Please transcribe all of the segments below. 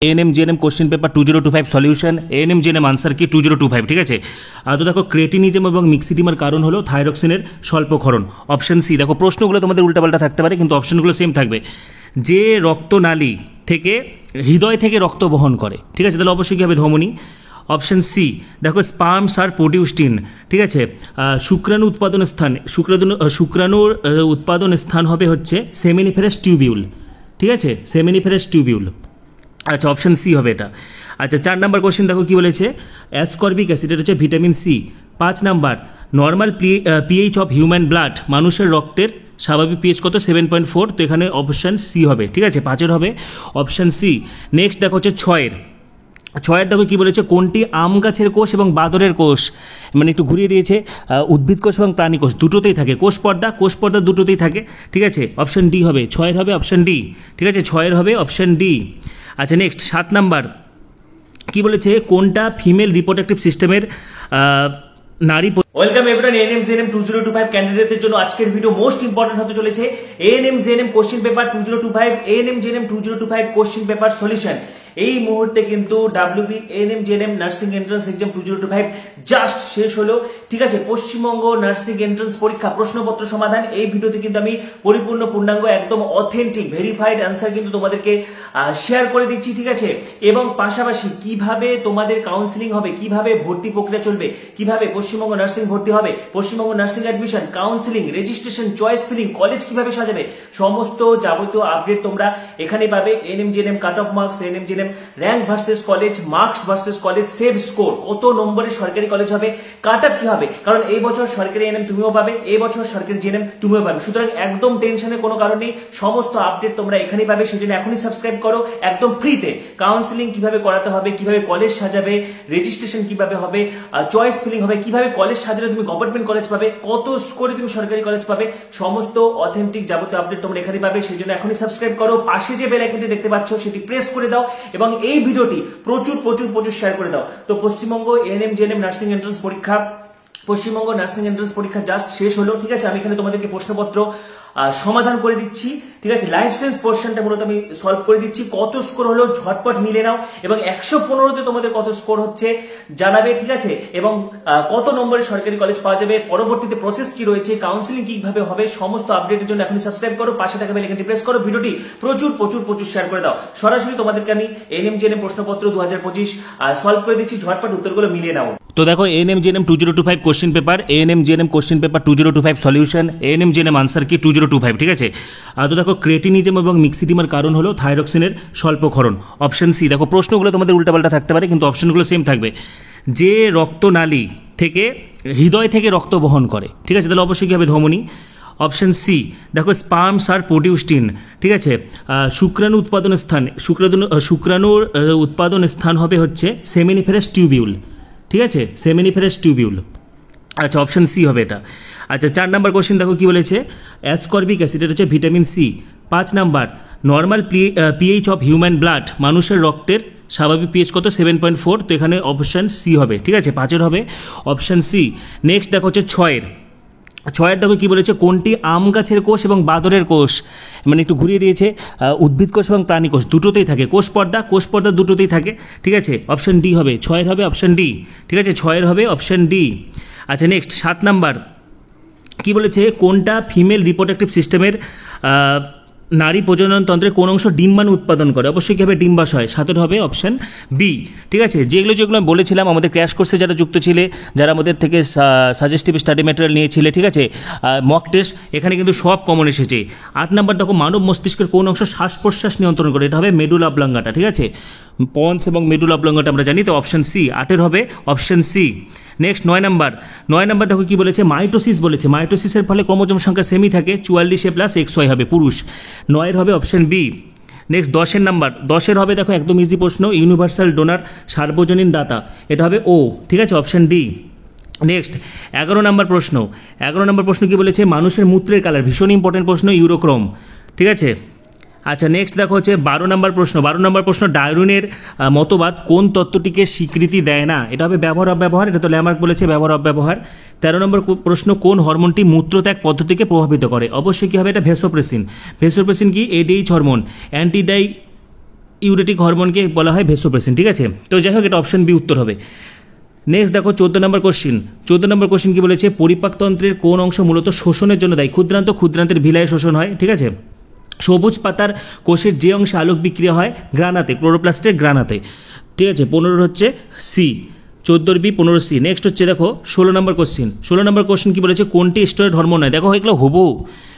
ANM GNM question paper 2025 solution ANM GNM answer কি 2025 ঠিক আছে। তো দেখো ক্রেটিনিজম এবং মিক্সিডিমার কারণ হলো থাইরক্সিনের স্বল্পক্ষরণ। Option C. দেখো প্রশ্নগুলো তোমাদের উল্টাপাল্টা থাকতে পারে কিন্তু অপশনগুলো সেম থাকবে। যে রক্তনালী থেকে হৃদয় থেকে রক্ত বহন করে, ঠিক আছে, তাহলে অবশ্যই কী হবে? ধমনী। Option C. দেখো স্পার্মস আর প্রোডিউসড ইন, ঠিক আছে, শুক্রাণু উৎপাদন স্থান, শুক্রাণুর উৎপাদন স্থান হবে হচ্ছে সেমিনিফেরাস টিউবিউল, ঠিক আছে, সেমিনিফেরাস টিউবিউল। আচ্ছা অপশন সি হবে এটা। আচ্ছা 4 নম্বর কোশ্চেন দেখো কি বলেছে, অ্যাসকর্বিক অ্যাসিড, এটা হচ্ছে vitamin C. 5 number, normal pH of human blood, মানুষের রক্তের স্বাভাবিক পিএইচ কত? 7.4। তো এখানে অপশান সি হবে, ঠিক আছে, 5-এর হবে অপশান সি। নেক্সট দেখো হচ্ছে 6-এর দেখো কী বলেছে, কোনটি আম গাছের কোষ এবং বাদরের কোষ, মানে একটু ঘুরিয়ে দিয়েছে, উদ্ভিদ কোষ এবং প্রাণী কোষ দুটোতেই থাকে, কোষ পর্দা দুটোতেই থাকে, ঠিক আছে, অপশান ডি হবে। 6-এর হবে অপশান ডি, ঠিক আছে, 6-এর হবে অপশান ডি। আচ্ছা নেক্সট 7 নাম্বার কি বলেছে, কোনটা ফিমেল রিপ্রোডাক্টিভ সিস্টেমের নারী। ওয়েলকাম এভরিওয়ান, এএনএম জিএনএম 2025 ক্যান্ডিডেটদের জন্য আজকের ভিডিও মোস্ট ইম্পর্টেন্ট হতে চলেছে। ANM GNM question paper 2025, ANM GNM 2025 question paper solution. এই মুহূর্তে কিন্তু WB ANM GNM nursing entrance exam 2025 just শেষ হলো, ঠিক আছে। পশ্চিমবঙ্গ নার্সিং এন্ট্রান্স পরীক্ষা প্রশ্নপত্র সমাধান, এই ভিডিওতে কিন্তু আমি পরিপূর্ণ পূর্ণাঙ্গ একদম অথেন্টিক ভেরিফাইড অ্যান্সার কিন্তু তোমাদেরকে শেয়ার করে দিচ্ছি, ঠিক আছে। এবং পাশাপাশি কিভাবে তোমাদের কাউন্সিলিং হবে, কিভাবে ভর্তি প্রক্রিয়া চলবে, কিভাবে পশ্চিমবঙ্গ নার্সিং ভর্তি হবে, Paschimbanga nursing admission, counselling, registration, choice filling, college কিভাবে সাজাবে, সমস্ত যাবতীয় আপডেট তোমরা এখানে পাবে। ANM GNM cut off marks, ANM GNM rank versus college, marks versus college, save score, কত নম্বরে সরকারি কলেজ হবে, কাট আপ কি হবে, কারণ এই বছর সরকারি এএনএম তুমিও পাবে, এই বছর সরকারি জিএনএম তুমিও পাবে। সুতরাং একদম টেনশনের কোনো কারণ নেই, সমস্ত আপডেট তোমরা এখানেই পাবে। সেজন্য এখনই সাবস্ক্রাইব করো একদম ফ্রিতে। কাউন্সিলিং কিভাবে করাতে হবে, কিভাবে কলেজ সাজাবে, রেজিস্ট্রেশন কিভাবে হবে, চয়েস ফিলিং হবে, কিভাবে কলেজ সাজালে তুমি গভর্নমেন্ট কলেজ পাবে, কত স্কোরে তুমি সরকারি কলেজ পাবে, সমস্ত অথেন্টিক যাবতীয় আপডেট তোমরা এখানেই পাবে। সেজন্য এখনই সাবস্ক্রাইব করো, পাশে যে বেল আইকনটি দেখতে পাচ্ছ সেটি প্রেস করে দাও এবং এই ভিডিওটি প্রচুর প্রচুর প্রচুর শেয়ার করে দাও। তো Paschimbanga ANM GNM nursing entrance পরীক্ষা, পশ্চিমবঙ্গ নার্সিং এন্ট্রান্স পরীক্ষা জাস্ট শেষ হলো, ঠিক আছে। আমি এখানে তোমাদেরকে প্রশ্নপত্র সমাধান করে দিচ্ছি, ঠিক আছে। লাইফ সায়েন্স পোর্শনটা মূলত আমি সলভ করে দিচ্ছি। কত স্কোর হলো ঝটপট মিলে নাও এবং 115তে তোমাদের কত স্কোর হচ্ছে জানাবে, ঠিক আছে। এবং কত নম্বরে সরকারি কলেজ পাওয়া যাবে, পরবর্তীতে প্রসেস কি রয়েছে, কাউন্সিলিং কিভাবে হবে, সমস্ত আপডেটের জন্য এখনই সাবস্ক্রাইব করো, পাশে থাকা বেল আইকনটি প্রেস করো, ভিডিওটি প্রচুর প্রচুর প্রচুর শেয়ার করে দাও। সরাসরি তোমাদেরকে আমি এএনএম জিএনএম প্রশ্নপত্র 2025 সলভ করে দিচ্ছি, ঝটপট উত্তরগুলো মিলিয়ে নাও। তো দেখো ANM GNM 2025 question paper, ANM GNM question paper 2025 solution, ANM GNM answer কি 2025, ঠিক আছে। তো দেখো ক্রেটিনিজম এবং মিক্সিডিমার কারণ হলো থাইরক্সিনের স্বল্পক্ষরণ। Option C. দেখো প্রশ্নগুলো তোমাদের উল্টাপাল্টা থাকতে পারে কিন্তু অপশনগুলো সেম থাকবে। যে রক্তনালী থেকে হৃদয় থেকে রক্ত বহন করে, ঠিক আছে, তাহলে অবশ্যই কী হবে? ধমনী। Option C. দেখো স্পার্মস আর প্রোডিউসড ইন, ঠিক আছে, শুক্রাণু উৎপাদন স্থান, শুক্রাণুর উৎপাদন স্থান হবে হচ্ছে সেমিনিফেরাস টিউবিউল, ঠিক আছে, সেমিনিফেরাস টিউবিউল। আচ্ছা অপশন সি হবে এটা। আচ্ছা 4 নম্বর কোশ্চেন দেখো কি বলেছে, অ্যাসকর্বিক অ্যাসিড, এটা হচ্ছে vitamin C. 5 number, normal pH of human blood, মানুষের রক্তের স্বাভাবিক পিএইচ কত? 7.4। তো এখানে অপশান সি হবে, ঠিক আছে, 5-এর হবে অপশান সি। নেক্সট দেখো হচ্ছে 6-এর দেখো কি বলেছে, কোনটি আম গাছের কোষ এবং বাদরের কোষ, মানে একটু ঘুরিয়ে দিয়েছে, উদ্ভিদ কোষ এবং প্রাণী কোষ দুটোতেই থাকে, কোষ পর্দা দুটোতেই থাকে, ঠিক আছে, অপশান ডি হবে। 6-এর হবে অপশান ডি, ঠিক আছে, 6-এর হবে অপশান ডি। আচ্ছা নেক্সট 7 নাম্বার কি বলেছে, কোনটা ফিমেল রিপ্রোডাক্টিভ সিস্টেমের নারী প্রজননতন্ত্রে কোন অংশ ডিম্বাণু উৎপাদন করে, অবশ্যই কী হবে? ডিম্বাশয়। 7-এর হবে অপশান বি, ঠিক আছে। যেগুলো আমি বলেছিলাম আমাদের ক্র্যাশ কোর্সে যারা যুক্ত ছিলে, যারা আমাদের থেকে সাজেস্টিভ স্টাডি ম্যাটেরিয়াল নিয়েছিলে, ঠিক আছে, মক টেস্ট, এখানে কিন্তু সব কমন এসেছে। 8 নাম্বার দেখো, মানব মস্তিষ্কের কোন অংশ শ্বাস প্রশ্বাস নিয়ন্ত্রণ করে, এটা হবে মেডুলা অবলাঙ্গাটা, ঠিক আছে, পন্স এবং মেডুলা অবলাঙ্গাটা আমরা জানি, তো অপশান সি। 8-এর হবে অপশান সি। নেক্সট 9 নাম্বার দেখো কি বলেছে, মাইটোসিস বলেছে, মাইটোসিসের ফলে ক্রোমোজোম সংখ্যা সেমই থাকে, 44A প্লাস XY হবে, পুরুষ। 9-এর হবে অপশান বি। নেক্সট 10-এর হবে, দেখো একদম ইজি প্রশ্ন, ইউনিভার্সাল ডোনার, সার্বজনীন দাতা, এটা হবে ও, ঠিক আছে, অপশান ডি। নেক্সট 11 নম্বর প্রশ্ন কি বলেছে, মানুষের মূত্রের কালার, ভীষণ ইম্পর্টেন্ট প্রশ্ন, ইউরোক্রোম, ঠিক আছে। আচ্ছা নেক্সট দেখো হচ্ছে 12 নম্বর প্রশ্ন, ডারউইনের মতবাদ কোন তত্ত্বটিকে স্বীকৃতি দেয় না, এটা হবে ব্যবহার অব্যবহার, এটা তো ল্যামার্ক বলেছে ব্যবহার অব্যবহার। 13 নম্বর প্রশ্ন, কোন হরমোনটি মূত্রত্যাগ পদ্ধতিকে প্রভাবিত করে, অবশ্যই কী হবে? এটা ভেসোপ্রেসিন। ভেসোপ্রেসিন কি? এডিএইচ হরমোন, ইউরেটিক হরমোনকে বলা হয় ভেসোপ্রেসিন, ঠিক আছে। তো যাই হোক এটা অপশন বি উত্তর হবে। নেক্সট দেখো 14 নম্বর কোশ্চিন কি বলেছে, পরিপাকতন্ত্রের কোন অংশ মূলত শোষণের জন্য দায়ী? ক্ষুদ্রান্তের ভিলায় শোষণ হয়, ঠিক আছে। সবুজ পাতার কোষের যে অংশে আলোক বিক্রিয়া হয়, গ্রানাতে, ক্লোরোপ্লাস্টের গ্রানাতে, ঠিক আছে। 15 হচ্ছে সি, 14 বি, 15 সি। নেক্সট হচ্ছে দেখো 16 নম্বর কোশ্চিন কি বলেছে, কোনটি স্টেরয়েড হরমোন নয়? দেখো এগুলো হবু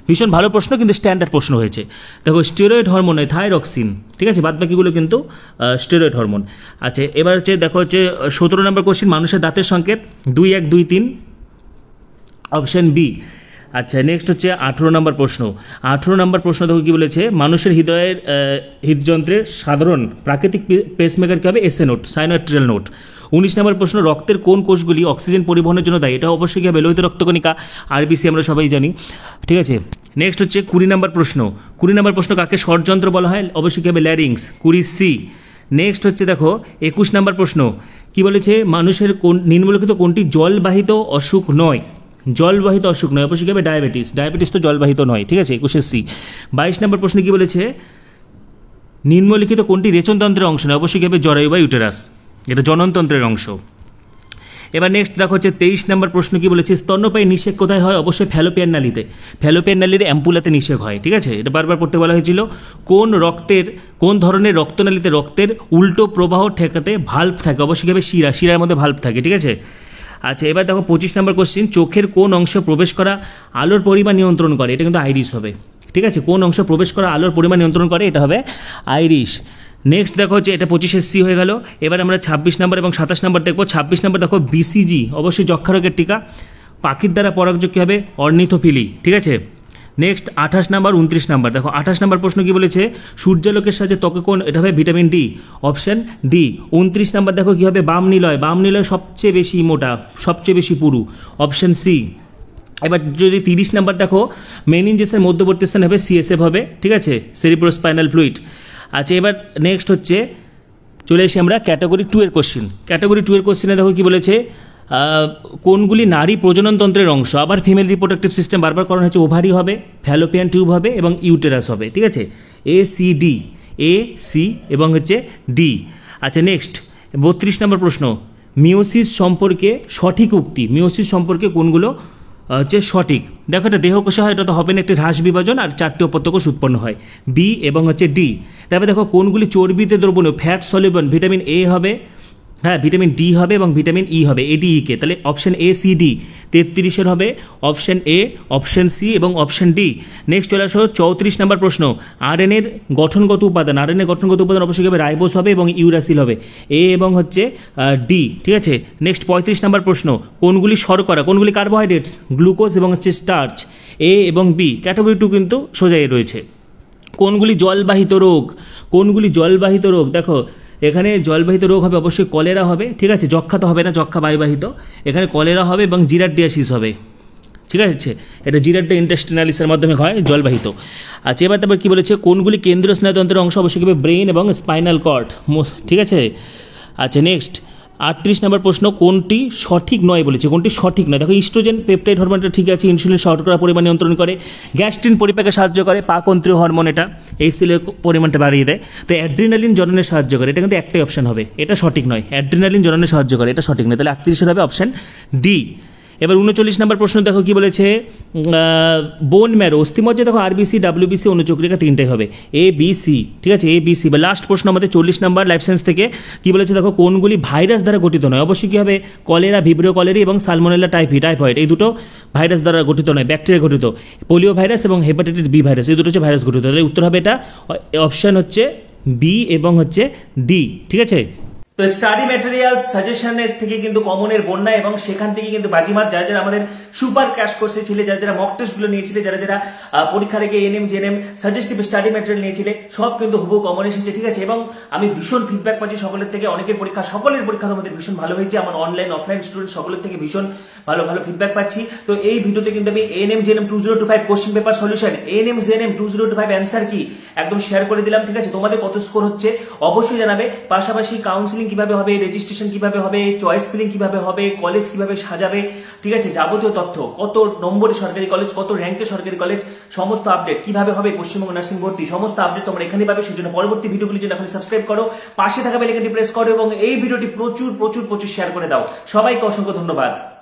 ভীষণ ভালো প্রশ্ন, কিন্তু স্ট্যান্ডার্ড প্রশ্ন হয়েছে। দেখো স্টেরয়েড হরমোন নয়, থাইরক্সিন, ঠিক আছে। বাদ বাকিগুলো কিন্তু স্টেরয়েড হরমোন। আচ্ছা এবার হচ্ছে দেখো হচ্ছে 17 নম্বর কোশ্চিন, মানুষের দাঁতের সংকেত 2, 1, 2, 3, অপশন বি। আচ্ছা নেক্সট হচ্ছে 18 নম্বর প্রশ্ন দেখো কি বলেছে, মানুষের হৃদযন্ত্রের সাধারণ প্রাকৃতিক পেসমেকার কী হবে? SA node, sinoarterial node. 19 নম্বর প্রশ্ন, রক্তের কোন কোষগুলি অক্সিজেন পরিবহনের জন্য দায়ী? এটা অবশ্যই কী হবে? লোহিত রক্তকণিকা, আরবিসি আমরা সবাই জানি, ঠিক আছে। নেক্সট হচ্ছে 20 নম্বর প্রশ্ন, কাকে ষড়যন্ত্র বলা হয়? অবশ্যই কী হবে? Larynx, 20 C. নেক্সট হচ্ছে দেখো 21 নম্বর প্রশ্ন কি বলেছে, মানুষের নিম্নলিখিত কোনটি জলবাহিত অসুখ নয়? অবশ্যই কী হবে? ডায়াবেটিস তো জলবাহিত নয়, ঠিক আছে, 21 সি। 22 নম্বর প্রশ্ন কি বলেছে, নিম্নলিখিত কোনটি রেচনতন্ত্রের অংশ নয়? অবশ্যই কী হবে? জরায়ু বা ইউটেরাস, এটা জননতন্ত্রের অংশ। এবার নেক্সট দেখো হচ্ছে 23 নম্বর প্রশ্ন কি বলেছে, স্তন্যপায়ী নিষেক কোথায় হয়? অবশ্যই ফ্যালোপিয়ান নালীর অ্যাম্পুলাতে নিষেক হয়, ঠিক আছে। এটা বারবার পড়তে বলা হয়েছিল। কোন ধরনের রক্তনালীতে রক্তের উল্টো প্রবাহ ঠেকাতে ভাল্ব থাকে? অবশ্যই কী হবে? শিরার মধ্যে ভাল্ব থাকে, ঠিক আছে। আচ্ছা এবার দেখো 25 নম্বর কোশ্চিন, চোখের কোন অংশে প্রবেশ করা আলোর পরিমাণ নিয়ন্ত্রণ করে? এটা কিন্তু আইরিস হবে, ঠিক আছে। কোন অংশ প্রবেশ করা আলোর পরিমাণ নিয়ন্ত্রণ করে? এটা হবে আইরিস। নেক্সট দেখো হচ্ছে এটা 25 সি হয়ে গেল। এবার আমরা 26 নম্বর এবং 27 নম্বর দেখবো। 26 নম্বর দেখো বিসিজি, অবশ্যই যক্ষা রোগের টিকা। পাখির দ্বারা পরাগযোগ কী হবে? অর্নিথোফিলি, ঠিক আছে। নেক্সট 28 নম্বর 29 নম্বর দেখো 28 নম্বর প্রশ্ন কি বলেছে, সূর্যালোকের সাহায্যে ত্বকে কোন? এটা হবে ভিটামিন ডি, অপশন ডি। 29 নম্বর দেখো কী হবে? বাম নিলয় সবচেয়ে বেশি মোটা, সবচেয়ে বেশি পুরু, অপশন সি। এবার যদি 30 নম্বর দেখো, মেনিনজেসের মধ্যবর্তী স্থান হবে সিএসএফ হবে, ঠিক আছে, সেরিব্রোস্পাইনাল ফ্লুইড। আচ্ছা এবার নেক্সট হচ্ছে চলে এসে আমরা ক্যাটাগরি 2 এর কোশ্চিনে দেখো কি বলেছে, কোনগুলি নারী প্রজননতন্ত্রের অংশ? আবার ফিমেল রিপ্রোডাক্টিভ সিস্টেম বারবার করানো হচ্ছে। ওভারি হবে, ফ্যালোপিয়ান টিউব হবে এবং ইউটেরাস হবে, ঠিক আছে। এ সি এবং হচ্ছে ডি। আচ্ছা নেক্সট 32 নম্বর প্রশ্ন, মিওসিস সম্পর্কে সঠিক উক্তি, মিওসিস সম্পর্কে কোনগুলো হচ্ছে সঠিক? দেখো এটা দেহকোষে হয়, এটা তো হবে না, একটি হ্রাস বিভাজন আর 4টি অপত্যকোষ উৎপন্ন হয়, বি এবং হচ্ছে ডি। তারপরে দেখো কোনগুলি চর্বিতে দ্রবণীয়, ফ্যাট সলিউবল, ভিটামিন এ হবে, হ্যাঁ ভিটামিন ডি হবে এবং ভিটামিন ই হবে, এডিইকে। তাহলে অপশন এ সি ডি 33 হবে, অপশন এ, অপশন সি এবং অপশন ডি। নেক্সট চলে আসো 34 নম্বর প্রশ্ন, আরএনএর গঠনগত উপাদান অবশ্যই হবে রাইবোস হবে এবং ইউরাসিল হবে, এ এবং হচ্ছে ডি, ঠিক আছে। নেক্সট 35 নম্বর প্রশ্ন, কোনগুলি শর্করা, কোনগুলি কার্বোহাইড্রেটস? গ্লুকোজ এবং হচ্ছে স্টার্চ, এ এবং বি। ক্যাটাগরি 2 কিন্তু সোজাই রয়েছে। কোনগুলি জলবাহিত রোগ? দেখো এখানে জলবাহিত রোগ হবে অবশ্যই কলেরা হবে, ঠিক আছে। যক্ষা তো হবে না, যক্ষা বায়ুবাহিত। এখানে কলেরা হবে এবং জিরার্ডিয়াসিস হবে, ঠিক আছে। এটা জিরার্ডিয়া ইন্টেস্টিনালিসের মাধ্যমে হয়, জলবাহিত। আচ্ছা এবার তারপর কী বলেছে, কোনগুলি কেন্দ্রীয় স্নায়ুতন্ত্রের অংশ? অবশ্যই হবে ব্রেইন এবং স্পাইনাল কর্ড, ঠিক আছে। আচ্ছা নেক্সট 38 নম্বর প্রশ্ন, কোনটি সঠিক নয় বলেছে? কোনটি সঠিক নয়? দেখো ইস্ট্রোজেন পেপটাইড হরমোনটা ঠিক আছে, ইনসুলিন শর্করা পরিমাণ নিয়ন্ত্রণ করে, গ্যাস্ট্রিন পরিপাকে সাহায্য করে, পাকন্ত্রীয় হরমোন এটা এই সেলের পরিমাণটা বাড়িয়ে দেয়। তো অ্যাড্রিনালিন জননে সাহায্য করে, এটা কিন্তু একটাই অপশন হবে, এটা সঠিক নয়। অ্যাড্রিনালিন জননে সাহায্য করে, এটা সঠিক নয়। তাহলে 38 হবে অপশন ডি। এবার 39 নম্বর প্রশ্ন দেখো কি বলেছে, বোন ম্যারো, অস্থিমজ্জা দেখো আরবিসি, ডাব্লিউবিসি, অনুচক্রিকা 3টাই হবে, এ বি সি, ঠিক আছে, এ বি সি। বা লাস্ট প্রশ্ন আমাদের 40 নম্বর লাইফ সায়েন্স থেকে কি বলেছে, দেখো কোনগুলি ভাইরাস দ্বারা গঠিত নয়? অবশ্যই কী হবে? কলেরা, ভিব্রিও কলেরি এবং সালমোনেলা টাইফয়েড, এই দুটো ভাইরাস দ্বারা গঠিত নয়, ব্যাকটেরিয়া গঠিত। পোলিও ভাইরাস এবং হেপাটাইটিস বি ভাইরাস, এই দুটো হচ্ছে ভাইরাস গঠিত। তাহলে উত্তর হবে এটা অপশন হচ্ছে বি এবং হচ্ছে ডি, ঠিক আছে। তো স্টাডি ম্যাটেরিয়াল সাজেশনের থেকে কিন্তু কমনের বন্যা এবং সেখান থেকে কিন্তু বাজিমাত, যারা যারা আমাদের সুপার ক্র্যাশ কোর্সে ছিলে, যারা যারা মক টেস্টগুলো নিয়েছিলে, যারা যারা পরীক্ষা রেখে NM GNM suggestive study material নিয়েছিলে, সব কিন্তু হুবহু কমন এসেছে, ঠিক আছে। এবং আমি ভীষণ ফিডব্যাক পাচ্ছি সকলের থেকে, সকলের পরীক্ষা আমাদের ভীষণ ভালো হয়েছে, আমার অনলাইন অফলাইন স্টুডেন্ট সকলের থেকে ভীষণ ভালো ফিডব্যাক পাচ্ছি। তো এই ভিডিওতে কিন্তু আমি ANM GNM 2025 question paper solution, ANM GNM 2025 answer কি একদম শেয়ার করে দিলাম, ঠিক আছে। তোমাদের কত স্কোর হচ্ছে অবশ্যই জানাবে। পাশাপাশি কাউন্সিলিং কিভাবে হবে, রেজিস্ট্রেশন কিভাবে হবে, চয়েস ফিলিং কিভাবে হবে, কলেজ কিভাবে সাজাবে, ঠিক আছে, যাবতীয় তথ্য, কত নম্বরে সরকারি কলেজ, কত র্যাঙ্কে সরকারি কলেজ, সমস্ত আপডেট কিভাবে হবে পশ্চিমবঙ্গ নার্সিং ভর্তি, সমস্ত আপডেট তোমরা এখানে পাবে। সেজন্য পরবর্তী ভিডিওগুলির জন্য এখন সাবস্ক্রাইব করো, পাশে থাকা বেল আইকনটি প্রেস করো এবং এই ভিডিওটি প্রচুর প্রচুর প্রচুর শেয়ার করে দাও। সবাইকে অসংখ্য ধন্যবাদ।